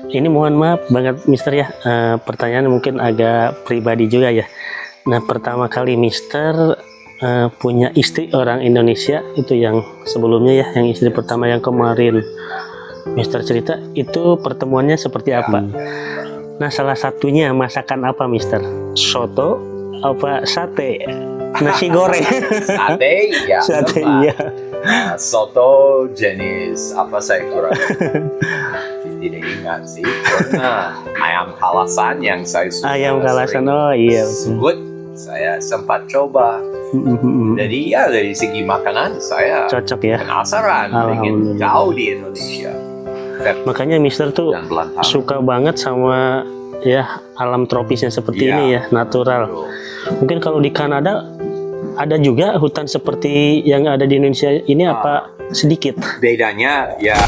Ini mohon maaf banget Mister ya, pertanyaan mungkin agak pribadi juga ya. Nah, pertama kali Mister punya istri orang Indonesia, itu yang sebelumnya ya, yang istri pertama yang kemarin Mister cerita, itu pertemuannya seperti apa? Nah, salah satunya masakan apa Mister? Soto apa sate? Nasi goreng? Sate, ya. Sate, iya. Soto jenis apa saya kurang tidak ingat sih. Karena ayam kalasan yang saya suka. Ayam kalasan, oh iya. Sebut, saya sempat coba. Jadi ya dari segi makanan saya Cocok ya. penasaran ingin tahu di Indonesia. Makanya Mister tuh Dan Belantara. suka banget sama ya alam tropisnya seperti ini ya, natural. Mungkin kalau di Kanada ada juga hutan seperti yang ada di Indonesia ini apa sedikit? Bedanya ya.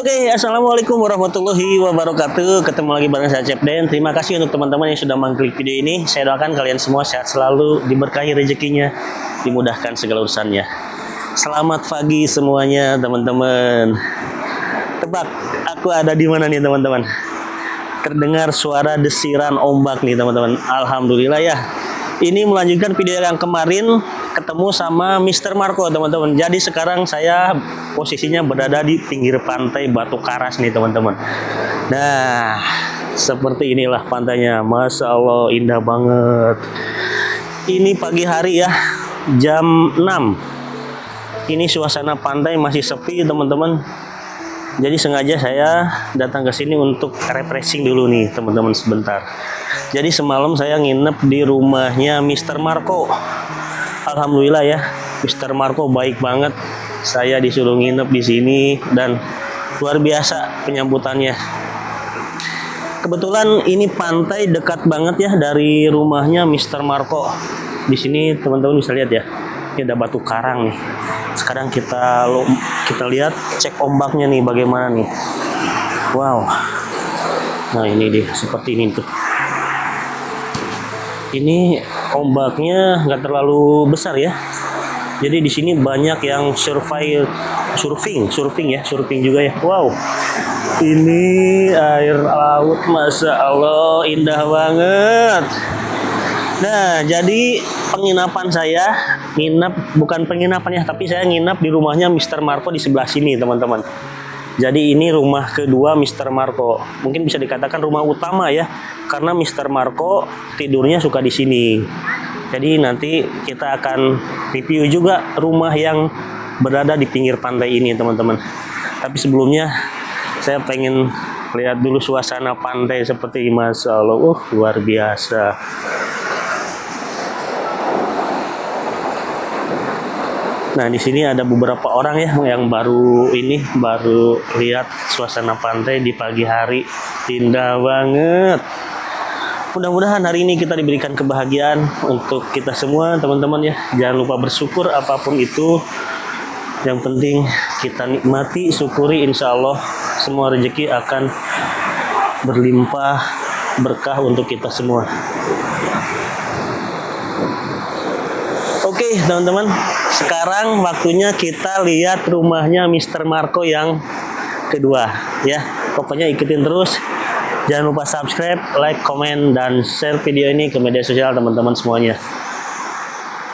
Oke, assalamualaikum warahmatullahi wabarakatuh. Ketemu lagi bareng saya Chef Den. Terima kasih untuk teman-teman yang sudah mengklik video ini. Saya doakan kalian semua sehat selalu, diberkahi rezekinya, dimudahkan segala urusannya. Selamat pagi semuanya teman-teman. Tebak, aku ada di mana nih teman-teman? Terdengar suara desiran ombak nih teman-teman. Alhamdulillah ya. Ini melanjutkan video yang kemarin ketemu sama Mr. Marco teman-teman. Jadi sekarang saya posisinya berada di pinggir pantai Batu Karas nih teman-teman. Nah, seperti inilah pantainya. Masya Allah, indah banget. Ini pagi hari ya, jam 6. Ini suasana pantai masih sepi teman-teman. Jadi sengaja saya datang ke sini untuk refreshing dulu nih teman-teman sebentar. Jadi semalam saya nginep di rumahnya Mr. Marco. Alhamdulillah ya, Mr. Marco baik banget. Saya disuruh nginep di sini dan luar biasa penyambutannya. Kebetulan ini pantai dekat banget ya dari rumahnya Mr. Marco. Di sini teman-teman bisa lihat ya, ini ada batu karang nih. Sekarang kita lihat, cek ombaknya nih bagaimana nih. Wow. Nah ini dia seperti ini tuh. Ini ombaknya nggak terlalu besar ya. Jadi di sini banyak yang surfing juga ya. Wow. Ini air laut, masya Allah, indah banget. Nah, jadi penginapan saya bukan penginapan ya, tapi saya nginap di rumahnya Mr. Marco di sebelah sini, teman-teman. Jadi ini rumah kedua Mr. Marco. Mungkin bisa dikatakan rumah utama ya, karena Mr. Marco tidurnya suka di sini. Jadi nanti kita akan review juga rumah yang berada di pinggir pantai ini, teman-teman. Tapi sebelumnya saya pengen lihat dulu suasana pantai seperti ini, masya Allah, luar biasa. Nah, di sini ada beberapa orang ya yang baru lihat suasana pantai di pagi hari. Indah banget. Mudah-mudahan hari ini kita diberikan kebahagiaan untuk kita semua, teman-teman ya. Jangan lupa bersyukur apapun itu. Yang penting kita nikmati, syukuri, insya Allah semua rezeki akan berlimpah berkah untuk kita semua. Oke teman-teman, sekarang waktunya kita lihat rumahnya Mr. Marco yang kedua ya. Pokoknya ikutin terus. Jangan lupa subscribe, like, komen, dan share video ini ke media sosial teman-teman semuanya.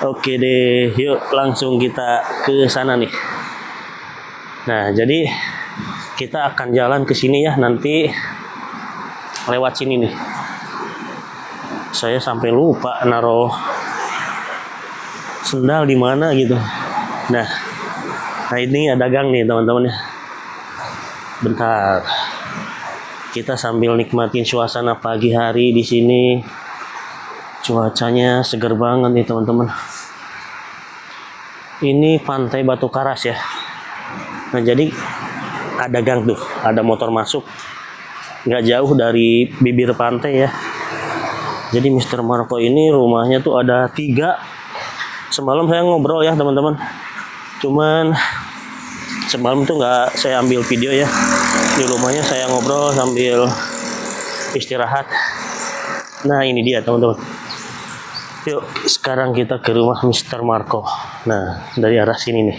Oke deh, yuk langsung kita ke sana nih. Nah, jadi kita akan jalan ke sini ya, nanti lewat sini nih. Saya sampai lupa naruh sendal di mana gitu. Nah ini ada gang nih teman-teman ya. Bentar. Kita sambil nikmatin suasana pagi hari di sini. Cuacanya seger banget nih teman-teman. Ini pantai Batu Karas ya. Nah jadi ada gang tuh, ada motor masuk. Nggak jauh dari bibir pantai ya. Jadi Mr. Marco ini rumahnya tuh ada 3. Semalam saya ngobrol ya teman-teman. Cuman semalam tuh nggak saya ambil video ya. Di rumahnya saya ngobrol sambil istirahat. Nah ini dia teman-teman. Yuk sekarang kita ke rumah Mr. Marco. Nah dari arah sini nih.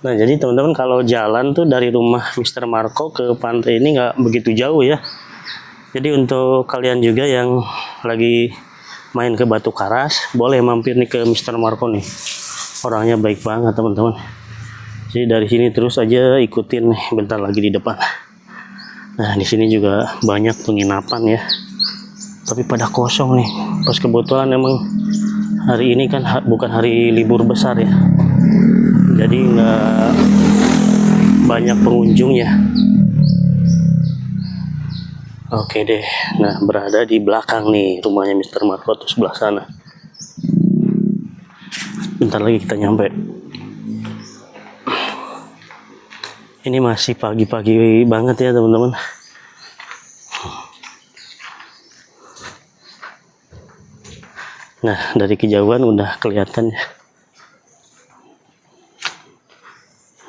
Nah jadi teman-teman kalau jalan tuh dari rumah Mr. Marco ke pantai ini nggak begitu jauh ya. Jadi untuk kalian juga yang lagi main ke Batu Karas, boleh mampir nih ke Mr. Marco nih. Orangnya baik banget teman-teman. Jadi dari sini terus aja ikutin nih, bentar lagi di depan. Nah di sini juga banyak penginapan ya. Tapi pada kosong nih. Pas kebetulan emang hari ini kan bukan hari libur besar ya. Jadi nggak banyak pengunjungnya. Oke deh, nah berada di belakang nih rumahnya Mr. Marco tuh sebelah sana. Bentar lagi kita nyampe. Ini masih pagi-pagi banget ya teman-teman. Nah dari kejauhan udah kelihatan ya.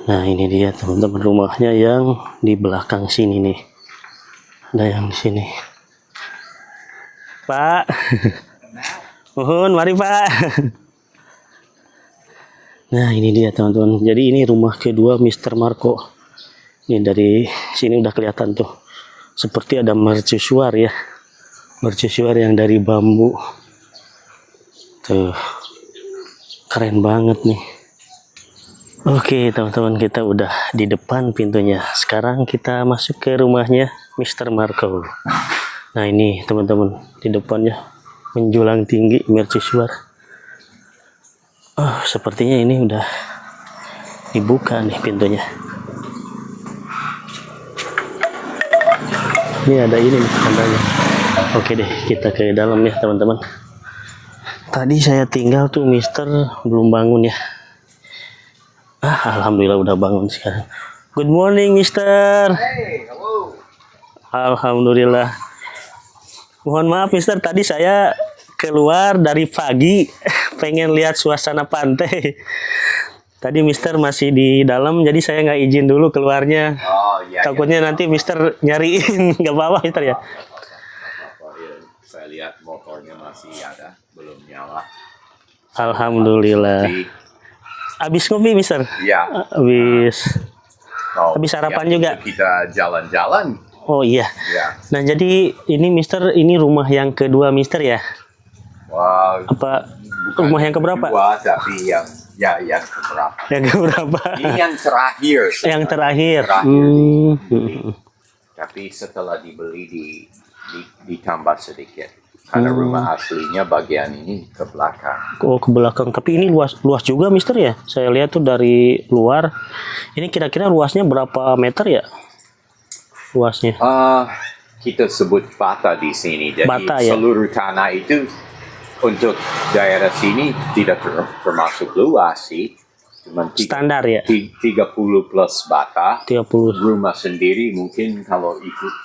Nah ini dia teman-teman rumahnya yang di belakang sini nih. Ada yang di sini. Pak. Mohon mari Pak. Nah ini dia teman-teman. Jadi ini rumah kedua Mr. Marco. Ini dari sini udah kelihatan tuh. Seperti ada mercusuar ya. Mercusuar yang dari bambu. Tuh. Keren banget nih. Oke teman-teman, kita udah di depan pintunya. Sekarang kita masuk ke rumahnya Mr. Marco. Nah ini teman-teman, di depannya menjulang tinggi mercusuar. Oh sepertinya ini udah dibuka nih pintunya. Ini ada ini nih tandanya. Oke deh, kita ke dalam ya teman-teman. Tadi saya tinggal tuh Mister belum bangun ya. Alhamdulillah udah bangun sekarang. Good morning, Mister. Hey, hello. Alhamdulillah. Mohon maaf, Mister. Tadi saya keluar dari pagi, pengen lihat suasana pantai. Tadi Mister masih di dalam, jadi saya nggak izin dulu keluarnya. Oh iya. Takutnya nanti Mister nyariin, nggak apa-apa, Mister ya. Saya lihat motornya masih ada, belum nyala. Alhamdulillah. Abis ngopi, Mister? Iya. Habis sarapan juga. Kita jalan-jalan. Oh iya. Ya. Nah jadi ini Mister, ini rumah yang kedua Mister ya? Wah. Apa Bukan rumah yang keberapa? Kedua, tapi yang keberapa? Yang keberapa? Ini yang terakhir. Yang terakhir. Tapi setelah dibeli ditambah sedikit. Karena rumah aslinya bagian ini ke belakang. Oh ke belakang. Tapi ini luas juga Mister ya? Saya lihat tuh dari luar. Ini kira-kira luasnya berapa meter ya? Luasnya? Kita sebut bata di sini. Jadi Bata, ya? seluruh tanah itu untuk daerah sini tidak termasuk luas sih. Cuma Standar ya? 30 plus bata. 30. Rumah sendiri mungkin kalau ikut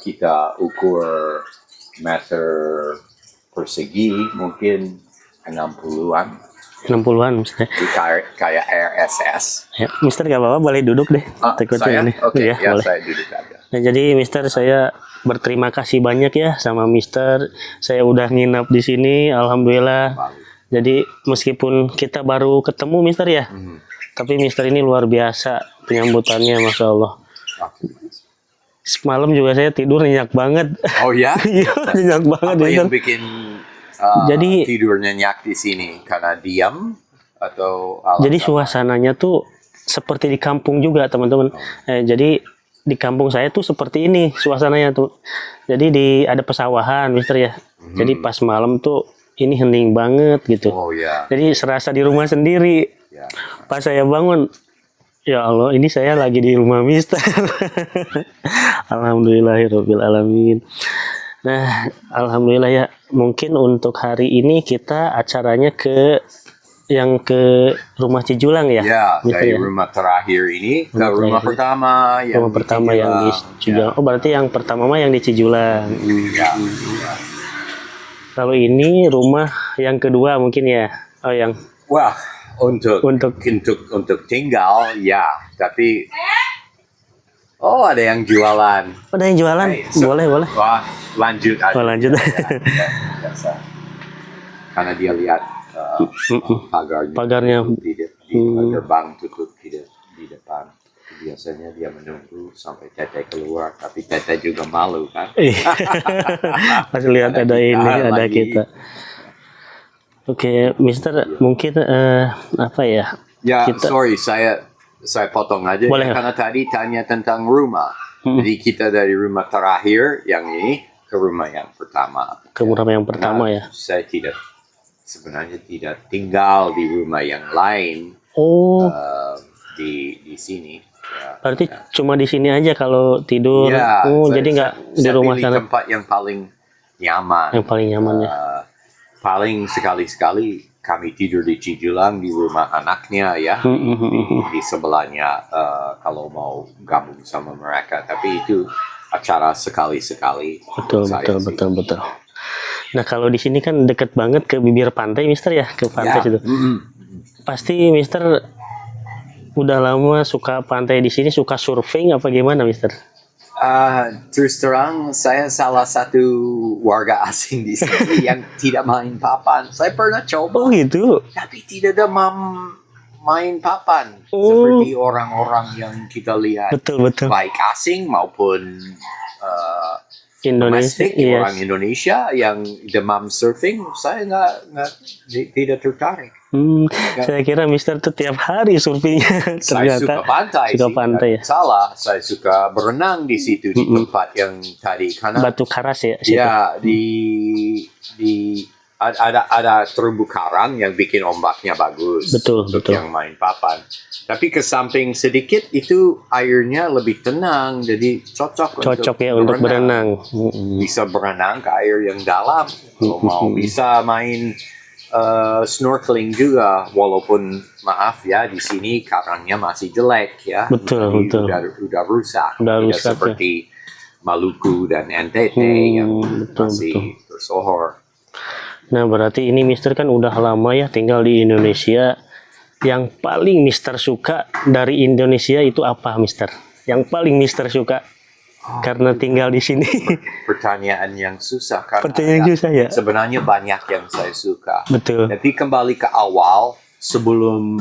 kita ukur meter persegi mungkin 60-an. 60-an Mister. Kayak RSS. Ya, Mister gak apa-apa, boleh duduk deh. Saya? Ini. Oke, Ya, ya boleh. saya duduk aja. Nah, jadi Mister saya berterima kasih banyak ya sama Mister. Saya udah nginap di sini, alhamdulillah. Jadi meskipun kita baru ketemu Mister ya, tapi Mister ini luar biasa penyambutannya, masya Allah. Semalam juga saya tidur nyenyak banget. Oh ya? Iya, nyenyak banget. Apa Mister. yang bikin Jadi- tidur nyenyak di sini? Karena diam atau alasan? Jadi suasananya tuh seperti di kampung juga teman-teman. Jadi di kampung saya tuh seperti ini suasananya tuh. Jadi ada pesawahan Mister ya. Jadi pas malam tuh ini hening banget gitu. Oh ya. Jadi serasa di rumah sendiri. Ya. Pas saya bangun, ya Allah ini saya lagi di rumah Mister. Alhamdulillahirabbil alamin. Nah, alhamdulillah ya. Mungkin untuk hari ini kita acaranya ke rumah Cijulang ya. Ya, Mister dari ya? rumah terakhir ini ke Rumah rumah terakhir. pertama yang Rumah pertama yang di Cijulang. Oh, berarti yang pertama mah yang di Cijulang. Ya. Kalau ini rumah yang kedua mungkin ya. Oh, yang Wah, untuk tinggal ya, tapi ada yang jualan. Ada yang jualan? Boleh. Wah, lanjut aja. Oh, lanjut. Biasa. Karena dia lihat Pagarnya. di gerbang tutup di depan. Biasanya dia menunggu sampai Tete keluar, tapi Tete juga malu kan. Pas lihat ada ini, ada kita. Oke, Mister, mungkin apa ya? Ya, sorry, saya potong aja. Boleh. Karena tadi tanya tentang rumah. Jadi kita dari rumah terakhir yang ini ke rumah yang pertama. Ke rumah yang pertama ya. Saya sebenarnya tidak tinggal di rumah yang lain. Oh. Di sini. Ya, berarti cuma di sini aja kalau tidur. Ya, jadi nggak di rumah sana. Tempat yang paling nyaman. Yang paling nyaman ya. Paling sekali-sekali kami tidur di Cijulang di rumah anaknya ya. Di sebelahnya kalau mau gabung sama mereka. Tapi itu acara sekali-sekali. Betul. Nah kalau di sini kan deket banget ke bibir pantai, Mister ya, ke pantai situ. Pasti Mister udah lama suka pantai di sini, suka surfing apa gimana, Mister? Terus terang, saya salah satu warga asing di sini yang tidak main papan. Saya pernah coba. Oh gitu. Tapi tidak ada main papan seperti orang-orang yang kita lihat. Betul. Baik asing maupun Indonesia, domestik, orang Indonesia yang demam surfing, saya tidak tertarik. Saya kira Mister tuh tiap hari surfingnya. Saya suka pantai. Ya. Salah, saya suka berenang di situ di tempat yang tadi karena Batu Karas ya. Situ. Ya ada terumbu karang yang bikin ombaknya bagus. Betul. Yang main papan. Tapi ke samping sedikit itu airnya lebih tenang, jadi cocok ya untuk berenang. Bisa berenang ke air yang dalam. Kalau mau bisa main snorkeling juga, walaupun maaf ya di sini karangnya masih jelek ya. Betul. Udah rusak. Tidak seperti Maluku dan NTT yang masih bersohor. Nah berarti ini Mister kan udah lama ya tinggal di Indonesia. Yang paling Mister suka dari Indonesia itu apa, Mister? Yang paling Mister suka karena tinggal di sini. Pertanyaan yang susah karena ya. Sebenarnya banyak yang saya suka. Betul. Tapi kembali ke awal, sebelum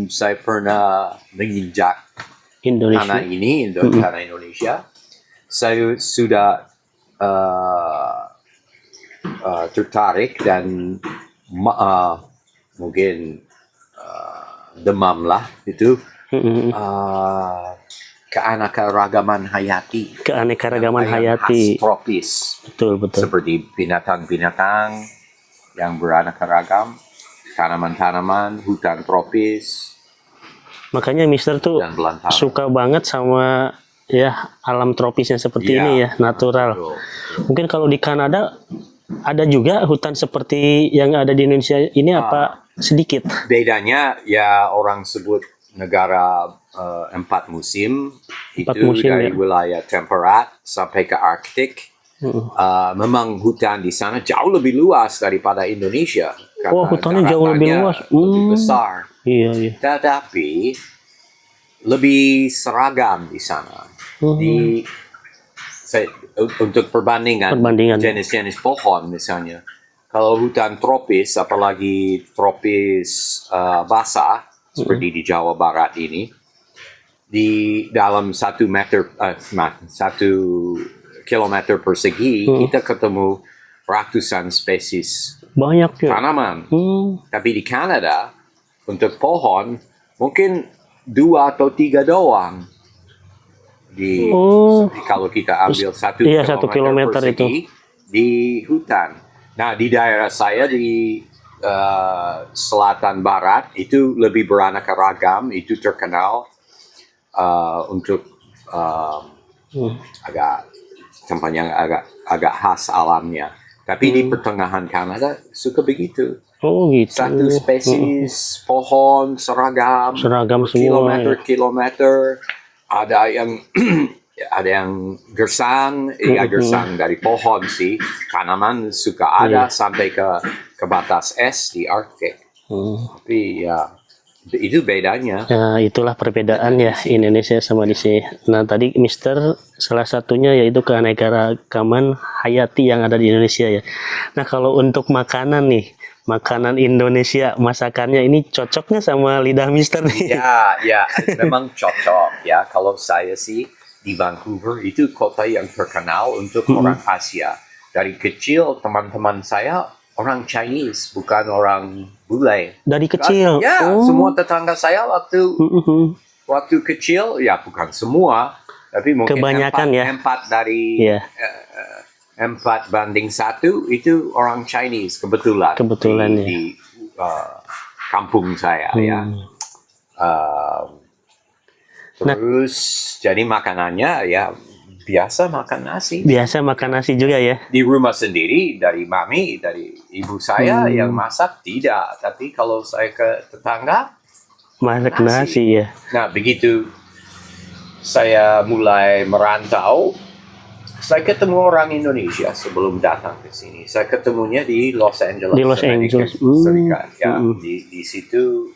saya pernah menginjak tanah Indonesia, saya sudah tertarik dan mungkin demam lah itu keanekaragaman hayati. Keanekaragaman hayati. Khas tropis. Betul. Seperti binatang-binatang yang beraneka ragam, tanaman-tanaman, hutan tropis. Makanya Mister tuh suka banget sama ya alam tropisnya seperti ini ya, natural. Betul. Mungkin kalau di Kanada ada juga hutan seperti yang ada di Indonesia ini apa sedikit? Bedanya ya orang sebut negara 4 musim. Dari wilayah temperat sampai ke Arktik. Memang hutan di sana jauh lebih luas daripada Indonesia. Hutannya jauh lebih luas. Lebih besar. Iya. Tetapi lebih seragam di sana. Untuk perbandingan jenis-jenis pohon misalnya. Kalau hutan tropis, apalagi tropis basah seperti di Jawa Barat ini, di dalam 1 kilometer persegi kita ketemu ratusan spesies tanaman. Tapi di Kanada untuk pohon mungkin 2 atau 3 doang. Kalau kita ambil 1 kilometer persegi di hutan. Nah di daerah saya di selatan barat itu lebih beraneka ragam, itu terkenal untuk tempat yang agak khas alamnya. Tapi di pertengahan Kanada suka begitu. Gitu. 1 spesies pohon seragam semua. Kilometer. Ada yang gersang, gersang dari pohon sih. Tanaman suka ada sampai ke batas es di Arktik. Tapi ya Itu bedanya. Nah, itulah perbedaan ya Indonesia sama di sini. Nah, tadi Mister salah satunya yaitu keanekaragaman hayati yang ada di Indonesia ya. Nah, kalau untuk makanan nih, makanan Indonesia, masakannya ini cocoknya sama lidah Mister nih. Ya, memang cocok ya. Kalau saya sih di Vancouver itu kota yang terkenal untuk orang Asia. Dari kecil teman-teman saya orang Chinese, bukan orang bule. Dari kecil. Ya, Oh. semua tetangga saya waktu Mm-mm. kecil, ya bukan semua, tapi mungkin Kebanyakan ya. empat dari Iya. 4-1 itu orang Chinese kebetulan. Kebetulan, ya. Di kampung saya ya. Terus jadi makanannya ya biasa makan nasi. Biasa makan nasi juga ya. Di rumah sendiri dari mami, dari ibu saya yang masak tidak, tapi kalau saya ke tetangga Masak nasi ya. Nah, begitu saya mulai merantau, saya ketemu orang Indonesia sebelum datang ke sini. Saya ketemunya di Los Angeles. Di Los Amerika Angeles. Serikat. Ya, di situ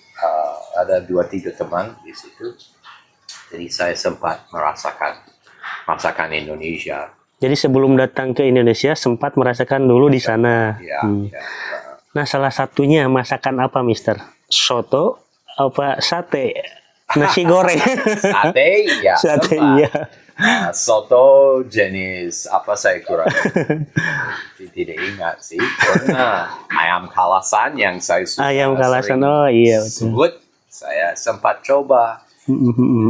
ada 2-3 teman di situ. Jadi saya sempat merasakan masakan Indonesia. Jadi sebelum datang ke Indonesia sempat merasakan dulu di sana. Ya, ya. Nah, salah satunya masakan apa, Mister? Soto apa sate? Nasi goreng. Sate, ya. Sate, sempat. iya. Soto jenis apa saya kurang tidak ingat sih. Karena ayam kalasan yang saya suka Ayam kalasan, sering oh iya betul. sebut, saya sempat coba.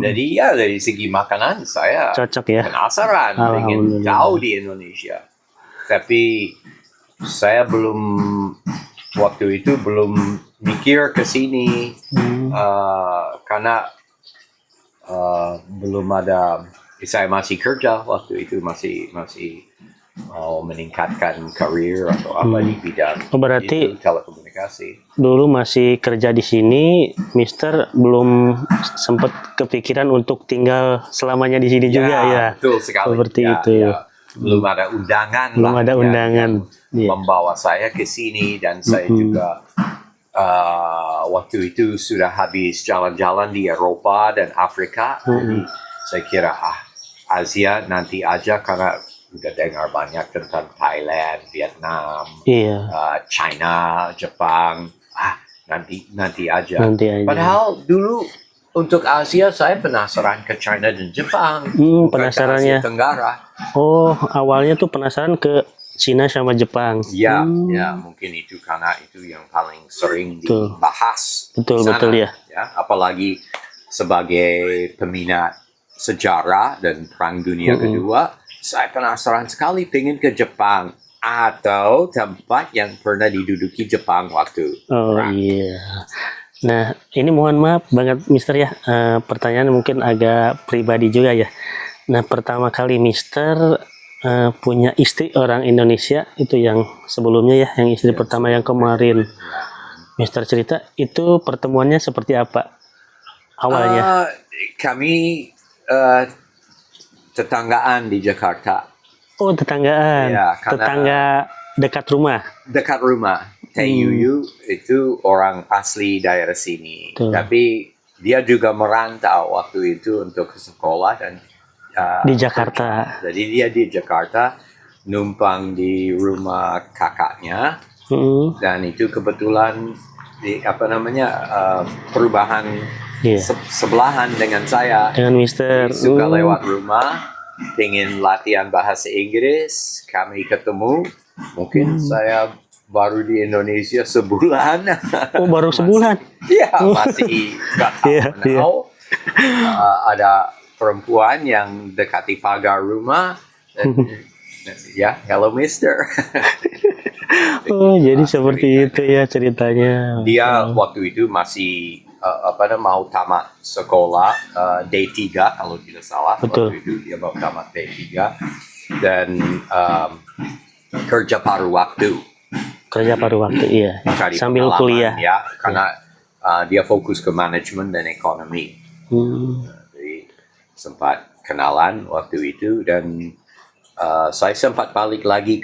Jadi ya dari segi makanan saya Cocok ya. penasaran ingin Alhamdulillah. tahu di Indonesia. Tapi saya waktu itu belum mikir ke sini karena belum ada. Saya masih kerja waktu itu, masih mau meningkatkan karir atau apa di bidang Oh, berarti itu, telekomunikasi. dulu masih kerja di sini, Mister belum sempat kepikiran untuk tinggal selamanya di sini juga ya. Betul sekali. Seperti Ya, itu. ya. Belum ada undangan Belum lah ada yang undangan. Iya. membawa saya ke sini, dan saya juga waktu itu sudah habis jalan-jalan di Eropa dan Afrika. Jadi saya kira Asia nanti aja, karena udah dengar banyak tentang Thailand, Vietnam, Iya. China, Jepang. Nanti aja. Nanti aja. Padahal dulu untuk Asia saya penasaran ke China dan Jepang. Bukan ke penasarannya. Asia Tenggara. Oh, awalnya tuh penasaran ke Cina sama Jepang. Ya, mungkin itu karena itu yang paling sering dibahas. Betul, di sana, betul ya. Apalagi sebagai peminat sejarah dan Perang Dunia Kedua, saya penasaran sekali pengen ke Jepang atau tempat yang pernah diduduki Jepang waktu Oh perang. iya. Nah, ini mohon maaf banget Mister ya. Pertanyaan mungkin agak pribadi juga ya. Nah, pertama kali Mister punya istri orang Indonesia, itu yang sebelumnya ya, yang istri pertama yang kemarin Mister cerita, itu pertemuannya seperti apa awalnya? Kami tetanggaan di Jakarta. Oh, tetanggaan. Ya, karena- Tetangga dekat rumah. Dekat rumah. Yuyu itu orang asli daerah sini. Betul. Tapi dia juga merantau waktu itu untuk ke sekolah dan Di Jakarta. jadi dia di Jakarta numpang di rumah kakaknya, dan itu kebetulan di perubahan Iya. sebelahan dengan saya. Dengan Mister. Suka lewat rumah, ingin latihan bahasa Inggris, kami ketemu. Mungkin saya baru di Indonesia sebulan. Oh, baru sebulan. Iya, masih nggak tahu. Iya, iya. Ada perempuan yang dekati pagar rumah. Ya, hello Mister. Oh, jadi seperti itu ya ceritanya. Dia waktu itu masih mau tamat sekolah D3 kalau tidak salah. Betul. Waktu itu dia mau tamat D3 dan kerja paruh waktu. Kerja paruh waktu, iya. Cari Sambil pengalaman, kuliah. ya, karena dia fokus ke manajemen dan ekonomi. Jadi sempat kenalan waktu itu, dan saya sempat balik lagi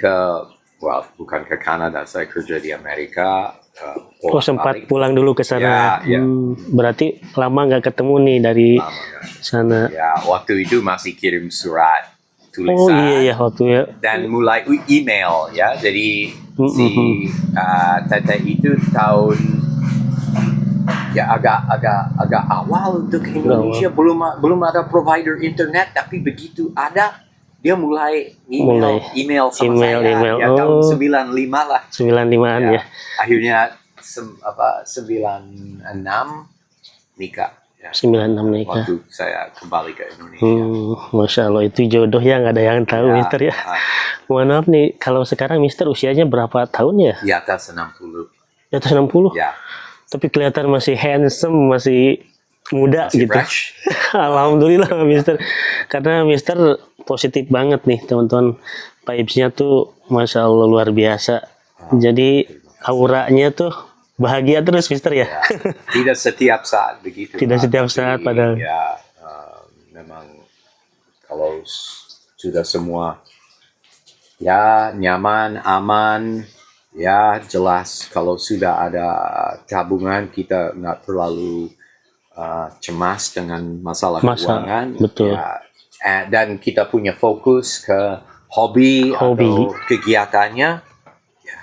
bukan ke Kanada, saya kerja di Amerika Oh, sempat pulang dulu ke sana. Ya. Berarti lama nggak ketemu nih dari sana. Ya, waktu itu masih kirim surat tulisan. Oh iya waktu ya. Dan mulai email ya. Jadi si Tete itu tahun ya agak awal untuk Indonesia, belum ada provider internet, tapi begitu ada dia mulai email sama saya. Ya, tahun 95 lah. 95-an ya. Akhirnya 96 nikah. Ya. 96 nikah. Waktu saya kembali ke Indonesia. Masya Allah, itu jodoh ya, nggak ada yang tahu Mister ya. Mohon maaf nih, kalau sekarang Mister usianya berapa tahun ya? Di atas 60. Di atas 60? Ya. Tapi kelihatan masih handsome, masih muda Masih gitu. fresh. Alhamdulillah Mister. Karena Mister positif banget nih teman-teman. Vibes-nya tuh Masya Allah luar biasa. Jadi auranya tuh bahagia terus Mister ya. Tidak setiap saat begitu. Tidak setiap saat padahal. Ya, memang kalau sudah semua ya nyaman, aman, ya jelas kalau sudah ada tabungan kita nggak terlalu cemas dengan masalah keuangan. Betul. Ya, dan kita punya fokus ke hobi. Atau kegiatannya, ya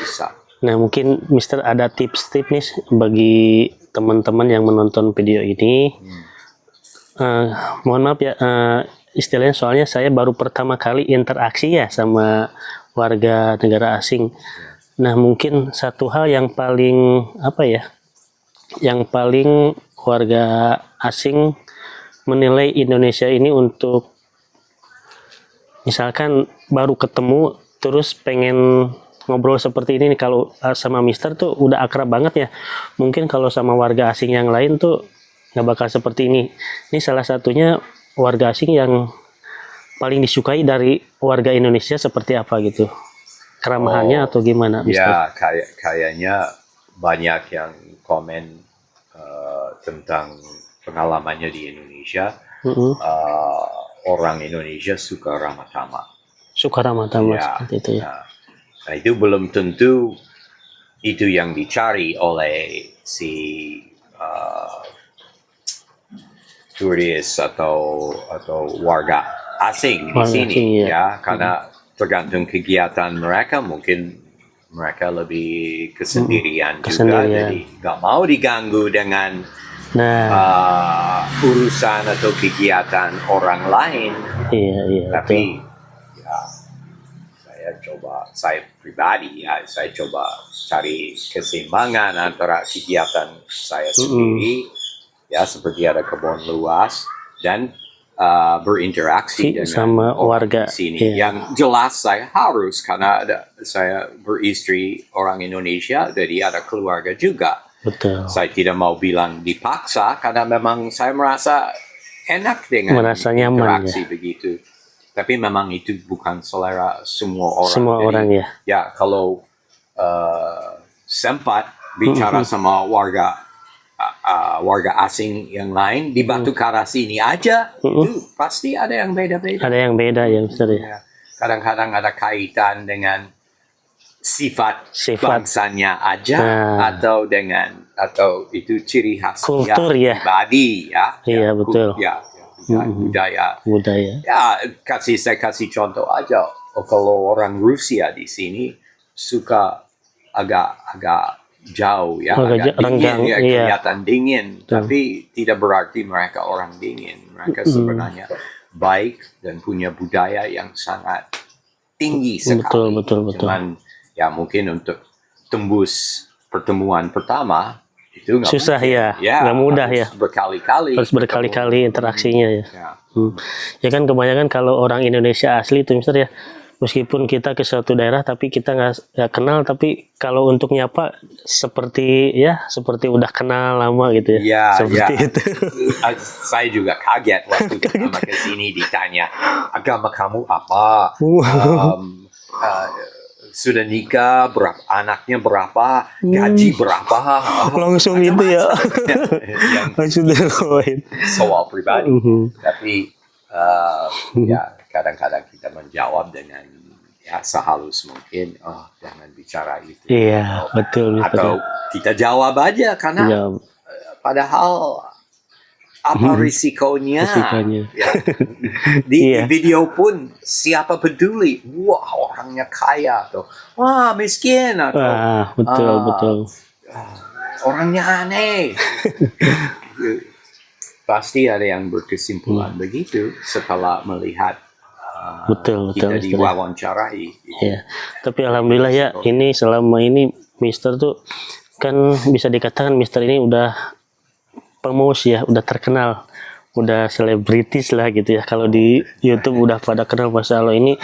bisa. Nah mungkin Mister ada tips-tips nih bagi teman-teman yang menonton video ini. Mohon maaf ya, istilahnya soalnya saya baru pertama kali interaksi ya sama warga negara asing. Nah mungkin satu hal yang paling yang paling warga asing menilai Indonesia ini untuk misalkan baru ketemu terus pengen ngobrol seperti ini nih, kalau sama Mister tuh udah akrab banget ya. Mungkin kalau sama warga asing yang lain tuh nggak bakal seperti ini. Ini salah satunya warga asing yang paling disukai dari warga Indonesia seperti apa gitu? Keramahannya atau gimana, Mister? Ya, kayaknya banyak yang komen tentang pengalamannya di Indonesia. Orang Indonesia suka ramah tamah. Suka ramah tamah seperti itu ya. Nah, itu belum tentu itu yang dicari oleh si turis atau warga asing di sini ya, karena tergantung kegiatan mereka, mungkin mereka lebih kesendirian juga, jadi nggak mau diganggu dengan urusan atau kegiatan orang lain. Tapi ya saya pribadi ya, saya coba cari keseimbangan antara kegiatan saya sendiri ya, seperti ada kebun luas dan berinteraksi dengan sama warga di sini. Yang jelas saya harus, karena saya beristri orang Indonesia, jadi ada keluarga juga. Betul. Saya tidak mau bilang dipaksa, karena memang saya merasa enak dengan interaksi begitu. Tapi memang itu bukan selera semua orang. Semua orang ya. Ya, kalau sempat bicara sama warga asing yang lain di Batu Karas ini aja, itu pasti ada yang beda-beda. Ada yang beda ya, Mister ya. Kadang-kadang ada kaitan dengan sifat bangsanya aja, atau itu ciri khas kultur ya, pribadi ya. Iya betul. Budaya. Ya, saya kasih contoh aja. Kalau orang Rusia di sini suka agak jauh ya, agak dingin ya, kelihatan dingin. Tapi tidak berarti mereka orang dingin. Mereka sebenarnya baik dan punya budaya yang sangat tinggi sekali. Betul. Cuman ya mungkin untuk tembus pertemuan pertama itu nggak susah mungkin. nggak mudah ya. Harus berkali-kali interaksinya ya. Ya kan kebanyakan kalau orang Indonesia asli itu Mister ya, meskipun kita ke suatu daerah tapi kita nggak kenal, tapi kalau untuk nyapa seperti udah kenal lama gitu ya. Seperti itu. Saya juga kaget waktu pertama ke sini ditanya agama kamu apa. Sudah nikah, berapa anaknya, berapa gaji, berapa, langsung itu ya. Langsung dilakuin soal pribadi. Tapi ya kadang-kadang kita menjawab dengan ya sehalus mungkin, oh jangan bicara itu. Iya, betul. Atau kita jawab aja karena Jawab. padahal apa risikonya? Ya. Di Iya. video pun siapa peduli? Wah orangnya kaya atau wah miskin atau Betul. orangnya aneh. Pasti ada yang berkesimpulan begitu setelah melihat Betul. kita diwawancarai. Ya, tapi alhamdulillah ya, ini selama ini Mister tuh kan bisa dikatakan Mister ini udah famous ya, udah terkenal, udah selebritis lah gitu ya. Kalau di YouTube udah pada kenal. Masya Allah, ini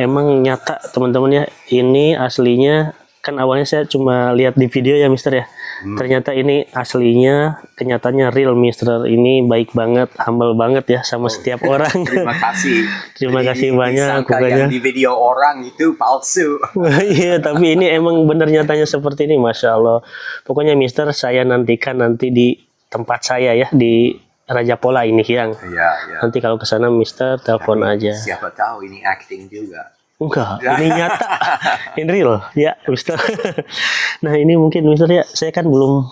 emang nyata teman-teman ya. Ini aslinya kan awalnya saya cuma lihat di video ya Mister ya. Ternyata ini aslinya, kenyataannya real. Mister ini baik banget, humble banget ya sama setiap orang. Terima kasih. Terima kasih banyak. Disangka yang di video orang itu palsu. Iya, tapi ini emang bener nyatanya seperti ini, Masya Allah. Pokoknya Mister saya nantikan nanti di tempat saya ya, di Raja Pola ini yang. Iya. Nanti kalau ke sana Mister telepon aja. Siapa tahu ini acting juga. Enggak, ini nyata. In real ya, Mister. Nah, ini mungkin Mister ya, saya kan belum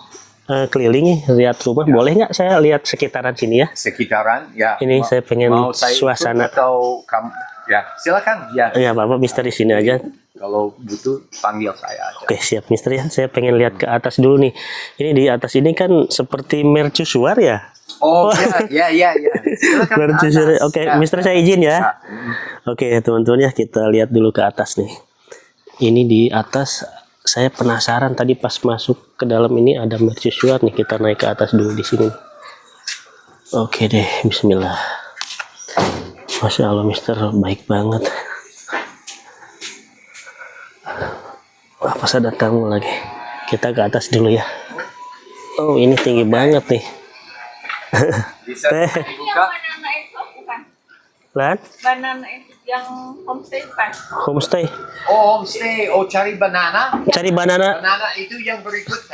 keliling nih lihat rumah. Boleh nggak saya lihat sekitaran sini ya? Sekitaran ya. Ini saya pengen mau saya suasana. ikut atau kamu ya, silakan ya. Ya, Bapak Mister di sini aja. Kalau butuh panggil saya aja. Oke, siap Mister ya. Saya pengen lihat ke atas dulu nih. Ini di atas ini kan seperti mercusuar ya. Oh ya. Silakan. Mercusuar. Oke, Ya. Mister saya izin ya. Oke, teman-teman ya, kita lihat dulu ke atas nih. Ini di atas saya penasaran, tadi pas masuk ke dalam ini ada mercusuar nih. Kita naik ke atas dulu di sini. Oke deh, bismillah. Masya Allah, Mister baik banget. Pas ada tamu lagi. Kita ke atas dulu ya. Oh, ini tinggi banget nih. Bisa Teh. dibuka. Banana itu bukan? Lan, Banana itu yang homestay bukan? homestay. Oh, homestay. Oh, cari banana. Cari banana. Banana itu yang berikut,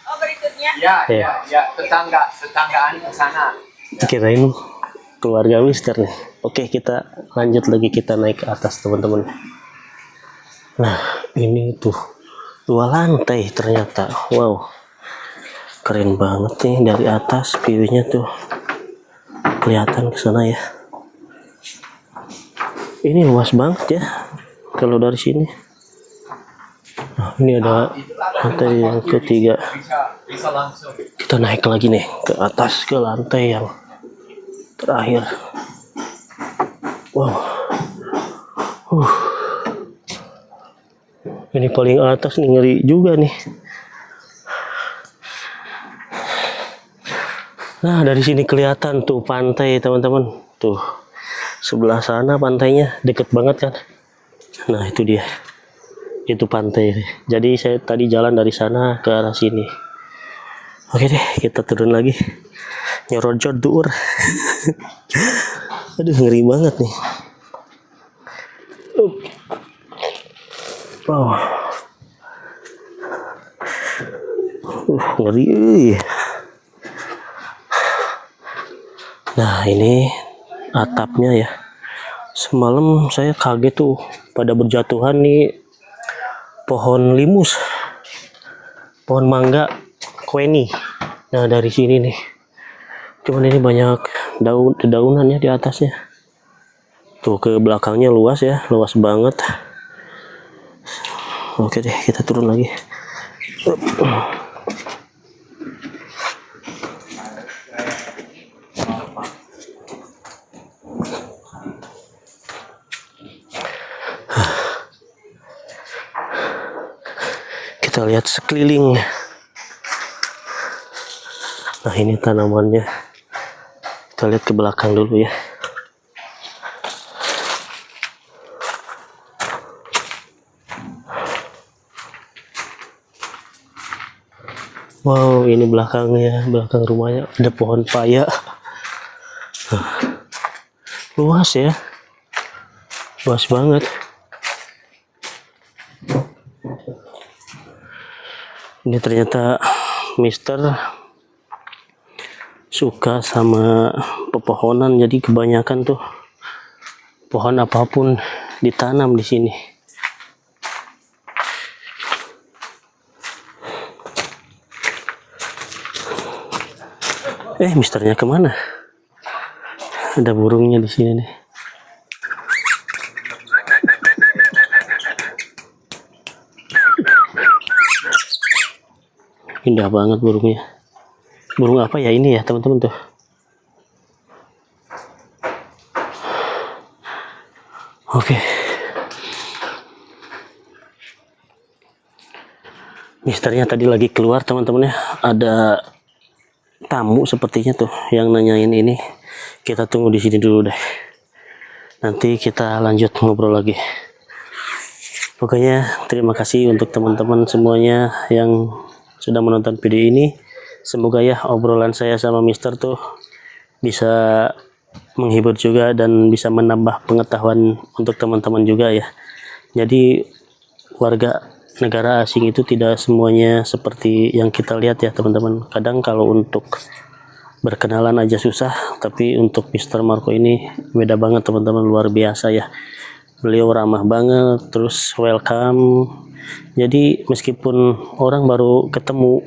Oh berikutnya? Ya. Tetanggaan ke sana. Kirain keluarga Mister nih. Oke, kita lanjut lagi, kita naik ke atas teman-teman. Nah, ini tuh 2 lantai ternyata. Wow, keren banget nih dari atas, view-nya tuh kelihatan ke sana ya. Ini luas banget ya kalau dari sini. Nah, ini ada lantai yang ketiga. Bisa langsung. Kita naik lagi nih ke atas, ke lantai yang terakhir. Wow. Ini paling atas nih, ngeri juga nih. Nah, dari sini kelihatan tuh pantai teman-teman. Tuh sebelah sana pantainya, deket banget kan. Nah, itu dia. Itu pantai. Jadi saya tadi jalan dari sana ke arah sini. Oke deh, kita turun lagi. Nyorojot dur. Aduh, ngeri banget nih. Wow. Ngeri. Nah, ini atapnya ya. Semalam saya kaget tuh pada berjatuhan nih pohon limus, pohon mangga kueni. Nah, dari sini nih. Cuman ini banyak daun-daunannya di atasnya. Tuh ke belakangnya luas ya, luas banget. Oke deh, kita turun lagi. Kita lihat sekeliling. Nah, ini tanamannya. Kita lihat ke belakang dulu ya. Wow, ini belakangnya, belakang rumahnya ada pohon paya. Luas ya. Luas banget. Ini ternyata Mister suka sama pepohonan, jadi kebanyakan tuh pohon apapun ditanam di sini. Misternya kemana? Ada burungnya di sini nih. Indah banget burungnya. Burung apa ya ini ya teman-teman tuh? Oke. Misternya tadi lagi keluar teman-teman ya. Ada tamu sepertinya tuh yang nanyain ini. Kita tunggu di sini dulu deh. Nanti kita lanjut ngobrol lagi. Pokoknya terima kasih untuk teman-teman semuanya yang sudah menonton video ini. Semoga ya obrolan saya sama Mister tuh bisa menghibur juga dan bisa menambah pengetahuan untuk teman-teman juga ya. Jadi warga negara asing itu tidak semuanya seperti yang kita lihat ya teman-teman. Kadang kalau untuk berkenalan aja susah, tapi untuk Mr. Marco ini beda banget teman-teman, luar biasa ya. Beliau ramah banget, terus welcome. Jadi meskipun orang baru ketemu,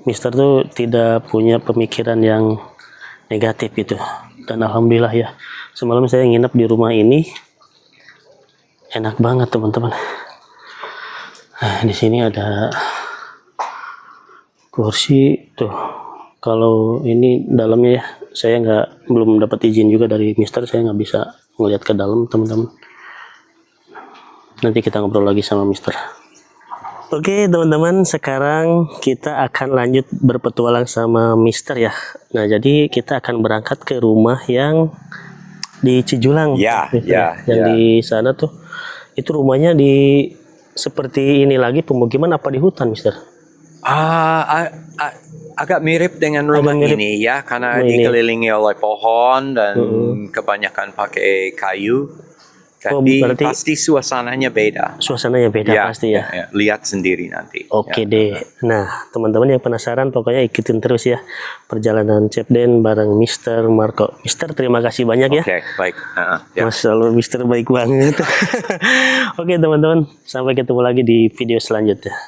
Mister tuh tidak punya pemikiran yang negatif gitu. Dan alhamdulillah ya, semalam saya nginep di rumah ini, enak banget teman-teman. Nah, di sini ada kursi tuh. Kalau ini dalamnya ya, saya belum dapat izin juga dari Mister, saya nggak bisa melihat ke dalam teman-teman. Nanti kita ngobrol lagi sama Mister. Oke teman-teman, sekarang kita akan lanjut berpetualang sama Mister ya. Nah jadi kita akan berangkat ke rumah yang di Cijulang. Ya, Yang di sana tuh, itu rumahnya di seperti ini lagi pemukiman apa di hutan, Mister? Agak mirip dengan rumah mirip. ini ya, karena Ini. dikelilingi oleh pohon dan kebanyakan pakai kayu. Tapi berarti pasti suasananya beda. suasananya beda pasti ya. Lihat sendiri nanti. Oke deh. Nah, teman-teman yang penasaran pokoknya ikutin terus ya perjalanan Cepden bareng Mr. Marco. Mister, terima kasih banyak ya. Oke, baik. Masya Allah, Mister baik banget. Oke teman-teman, sampai ketemu lagi di video selanjutnya.